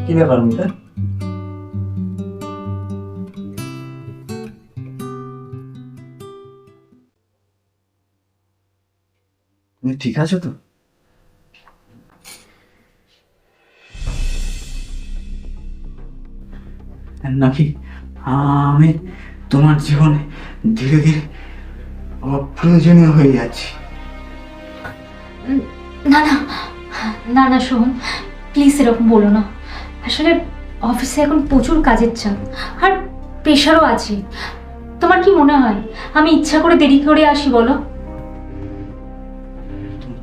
কি ব্যাপার মিতা? তুমি ঠিক আছো তো? নাকি আমি তোমার জীবনে ধীরে ধীরে অপ্রয়োজনীয় হয়ে যাচ্ছি? না না না না সোহম, প্লিজ এরকম বলো না। আসলে অফিসে এখন প্রচুর কাজের চাপ আর প্রেশারও আছে। তোমার কি মনে হয় আমি ইচ্ছা করে দেরি করে আসি বলো?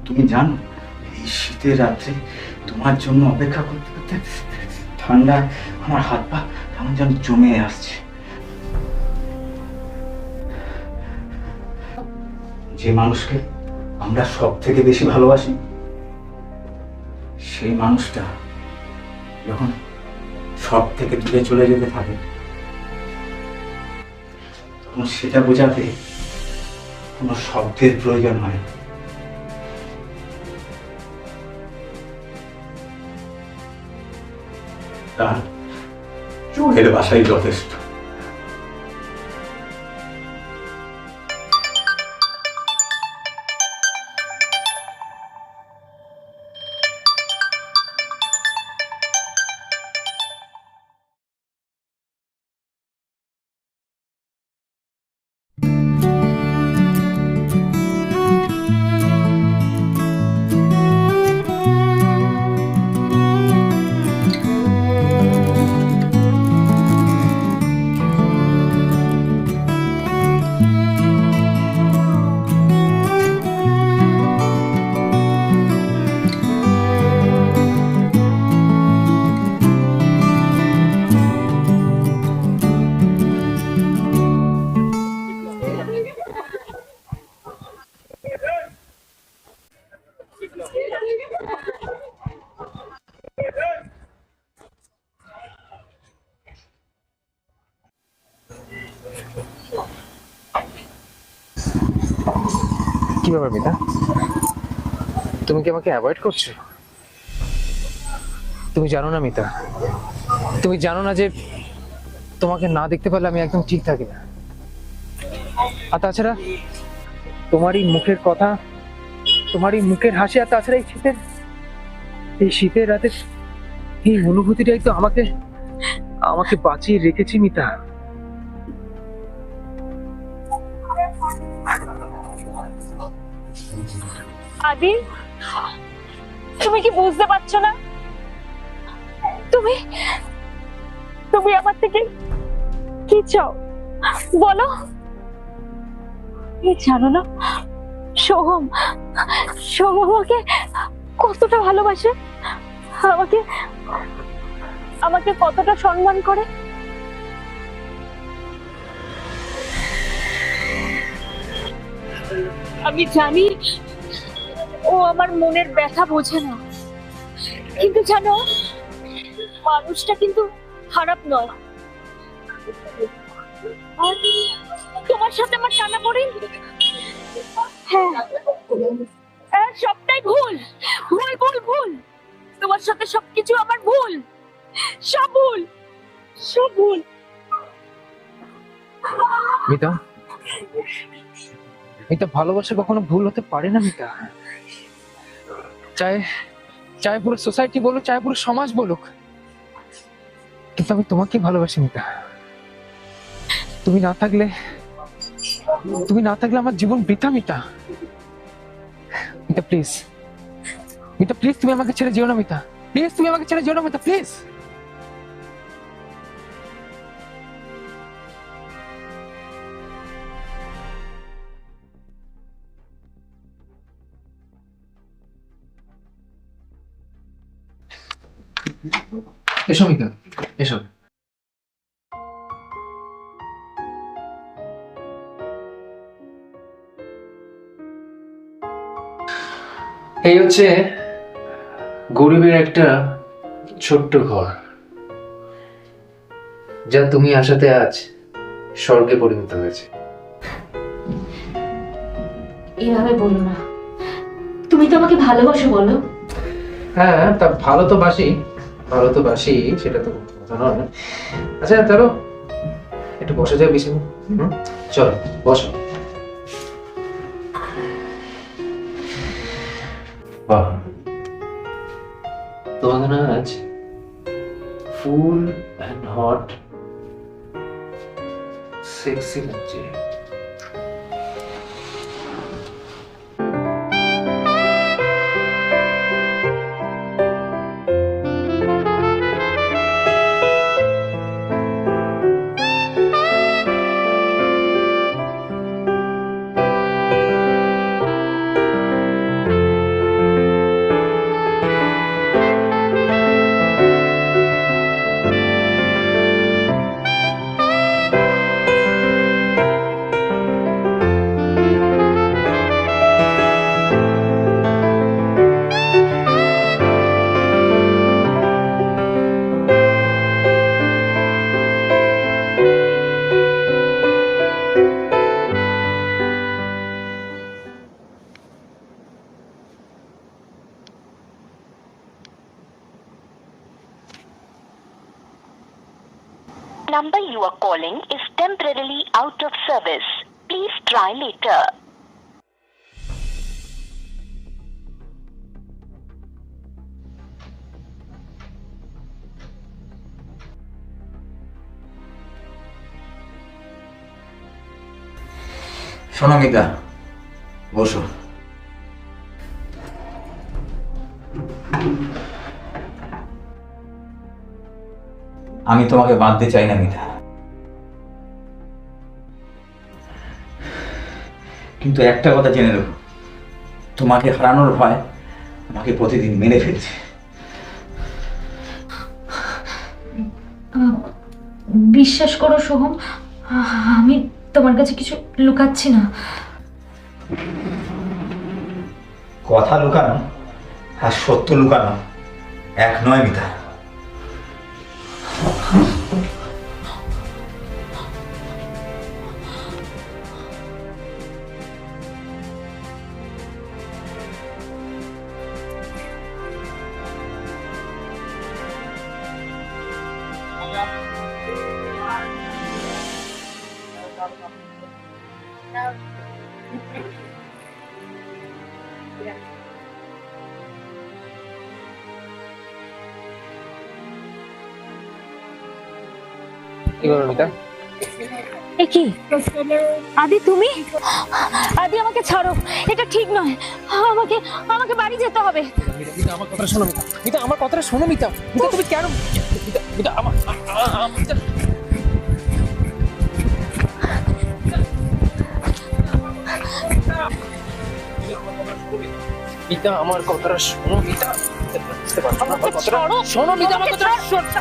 তুমি জানো এই শীতের রাত্রে তোমার জন্য অপেক্ষা করতে করতে ঠান্ডা আমার হাত পা কেমন যেন জমে আসছে। যে মানুষকে আমরা সব থেকে বেশি ভালোবাসি সেই মানুষটা যখন সব থেকে দূরে চলে যেতে থাকে তখন সেটা বোঝাতে কোনো শব্দের প্রয়োজন হয় না। তার চোখের ভাষাই যথেষ্ট। কি ব্যাপার মিতা, তুমি কি আমাকে অ্যাভয়েড করছো? তুমি জানো না মিতা, তুমি জানো না যে তোমাকে না দেখতে পারলে আমি একদম ঠিক থাকি না। আর তাছাড়া তোমারই মুখের কথা, তোমারই মুখের হাসি, আর তাছাড়া এই শীতের রাতে এই অনুভূতিটাই তো আমাকে আমাকে বাঁচিয়ে রেখেছি মিতা। আদি, তুমি কি বুঝতে পারছো না? তুমি তুমি আমার থেকে কি চাও বলো? জানো না সোহম সোহম আমাকে কতটা ভালোবাসে, আমাকে আমাকে কতটা সম্মান করে। আমি জানি ও আমার মনের ব্যথা বোঝে না, কিন্তু জানো মানুষটা কিন্তু খারাপ নয়। আর তোমার সাথে আমার টানা পড়ে, হ্যাঁ সবটাই ভুল ভুল ভুল ভুল। তোমার সাথে সবকিছু আমার ভুল, সব ভুল সব ভুল। মিতা, মিতা, ভালোবাসা কখনো ভুল হতে পারে না মিতা। চাই চাই পুরো সোসাইটি বলুক, চাই পুরো সমাজ বলুক, কিন্তু আমি তোমাকে ভালোবাসি মিতা। তুমি না থাকলে আমার জীবন বৃথা মিতা। মিতা প্লিজ, মিতা প্লিজ, তুমি আমাকে ছেড়ে যেও না মিতা। প্লিজ তুমি আমাকে ছেড়ে যেও না মিতা, প্লিজ। এসো মিতা, এসো। এই হচ্ছে গরিবের একটা ছোট্ট ঘর, যা তুমি আসাতে আজ স্বর্গে পরিণত হয়েছে। এভাবে বলো না, তুমি তো আমাকে ভালোবাসো বলো। হ্যাঁ, তা ভালো তো বাসি, ভালো তো বাসি, সেটা তো কথা নয়। আচ্ছা চলো একটু বসে যাও বিছানা। চলো বসো। বাহ, তোমাকে না আজ ফুল অ্যান্ড হট সেক্সি লাগছে। Number you are calling is temporarily out of service. Please try later. শোনো মিতা, বসো। আমি তোমাকে বাঁধতে চাই না মিতা, কিন্তু একটা কথা জেনে রেখো, তোমাকে হারানোর ভয় আমাকে প্রতিদিন মেরে ফেলছে। বিশ্বাস করো সোহম, আমি তোমার কাছে কিছু লুকাচ্ছি না। কথা লুকানো আর সত্য লুকানো এক নয় মিতা। কি বলো মিতা? এ কি আদি, তুমি? আদি আমাকে ছাড়ো, এটা ঠিক নয়। আমাকে আমাকে বাড়ি যেতে হবে। মিতা আমার কথাটা শোনো মিতা। মিতা আমার কথাটা শোনো মিতা। মিতা তুমি কেন? মিতা মিতা আমার মিতা মিতা আমার কথাটা শোনো মিতা। বুঝতে পারছো আমার কথাটা শোনো মিতা, আমার কথাটা শোনো।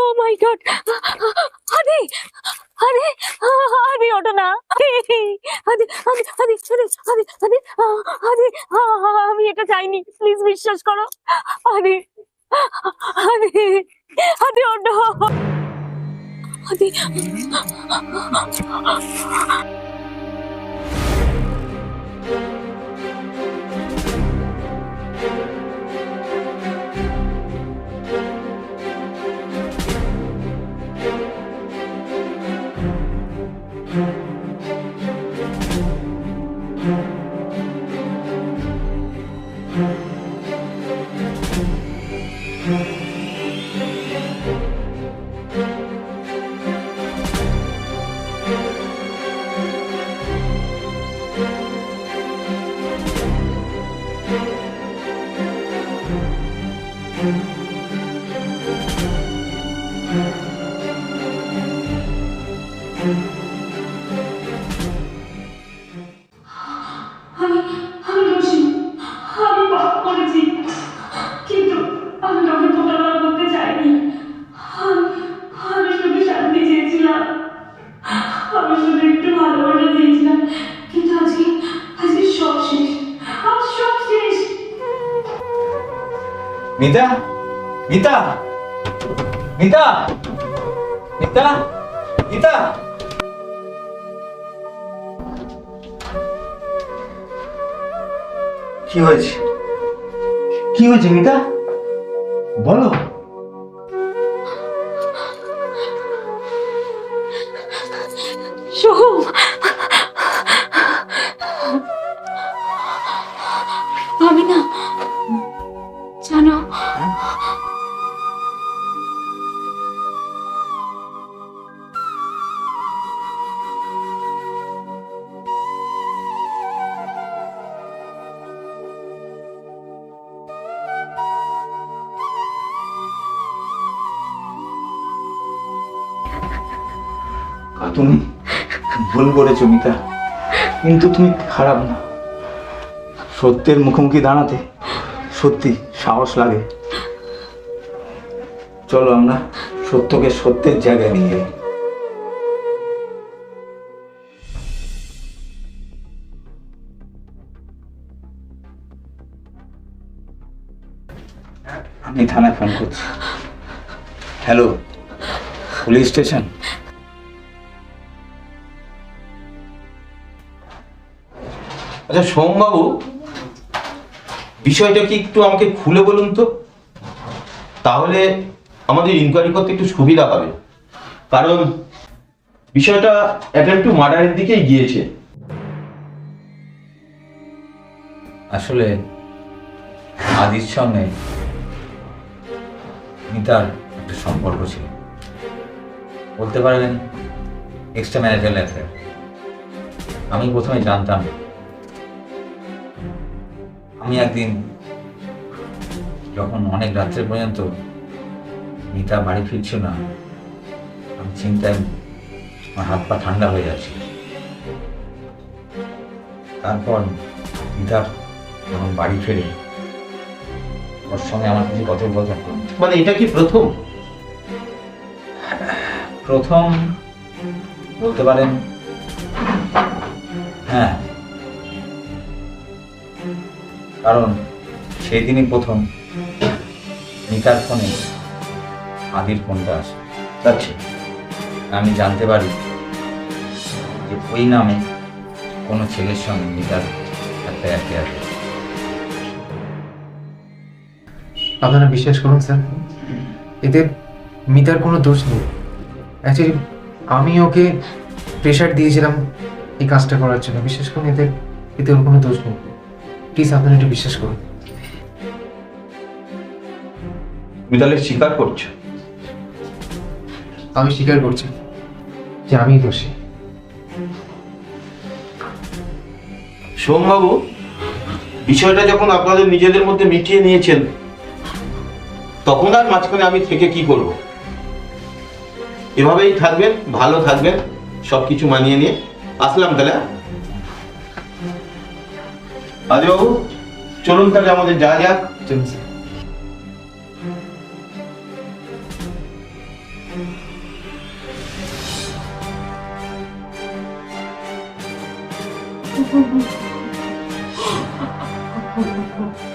Oh my God! আদি, আদি, আদি ওঠো না। আদি, আদি, আদি, আদি, আদি, আদি, আদি, আমি এটা চাইনি, প্লিজ বিশ্বাস করো। আদি, আদি, আদি ওঠো। আদি, আমি দোষী, আমি পাপ করেছি, কিন্তু আমি কাউকে প্রতারণা করতে চাইনি। আমি শুধু শান্তি চেয়েছিলাম, আমি শুধু একটু ভালোবাসা চেয়েছিলাম, কিন্তু আজকে আজকে সব শেষ, আজ সব শেষ। মিতা, মিতা, মিতা, মিতা, মিতা, কি হয়েছে? কি হয়েছে মিতা, বলো। সোহম, আমি না জানো তুমি ভুল করেছো মিতা, কিন্তু তুমি খারাপ না। সত্যের মুখোমুখি দাঁড়াতে সত্যি সাহস লাগে। চলো আমরা সত্যকে সত্যের জায়গায় নিয়ে যাই। আমি থানায় ফোন করছি। Hello, police station? আচ্ছা সোমবাবু, বিষয়টা কি একটু আমাকে খুলে বলুন তো, তাহলে আমাদের ইনকোয়ারি করতে একটু সুবিধা হবে। কারণ বিষয়টা অ্যাটেম্প্ট টু মার্ডারের দিকেই গিয়েছে। আসলে আদির সঙ্গে মিতার একটা সম্পর্ক ছিল, বলতে পারবেন এক্সট্রা ম্যারিটাল অ্যাফেয়ার। আমি প্রথমে জানতাম না। আমি একদিন যখন অনেক রাত্রে পর্যন্ত মিতা বাড়ি ফিরছিল না, আমি চিন্তায় আমার হাত পা ঠান্ডা হয়ে যাচ্ছে। তারপর মিতা যখন বাড়ি ফেরে ওর সঙ্গে আমার কিছু কথোপকথন। মানে এটা কি প্রথম? প্রথম বলতে পারেন, হ্যাঁ, কারণ সেদিনই প্রথম মিতার ফোনে আদির ফোনটা আসে। আচ্ছা, আমি জানতে পারি যে ওই নামে কোনো ছেলের সঙ্গে মিতার একটা অ্যাফেয়ার। আপনারা বিশ্বাস করুন স্যার, এতে মিতার কোনো দোষ নেই। অ্যাকচুয়ালি আমি ওকে প্রেশার দিয়েছিলাম এই কাজটা করার জন্য। বিশ্বাস করুন, এতে এতে ওর কোনো দোষ নেই। প্লিজ আপনারা একটু বিশ্বাস করুন। তুমি তাহলে স্বীকার করছো? আমি স্বীকার করছি যে আমিই দোষী। সোমবাবু, বিষয়টা যখন আপনাদের নিজেদের মধ্যে মিটিয়ে নিয়েছেন, তখন আর মাঝখানে আমি থেকে কি করব? এভাবেই থাকবেন, ভালো থাকবেন, সবকিছু মানিয়ে নিয়ে আসলাম তাহলে। আদিবাবু চলুন তাহলে, আমাদের যা যাক। চলুন স্যার। Oh,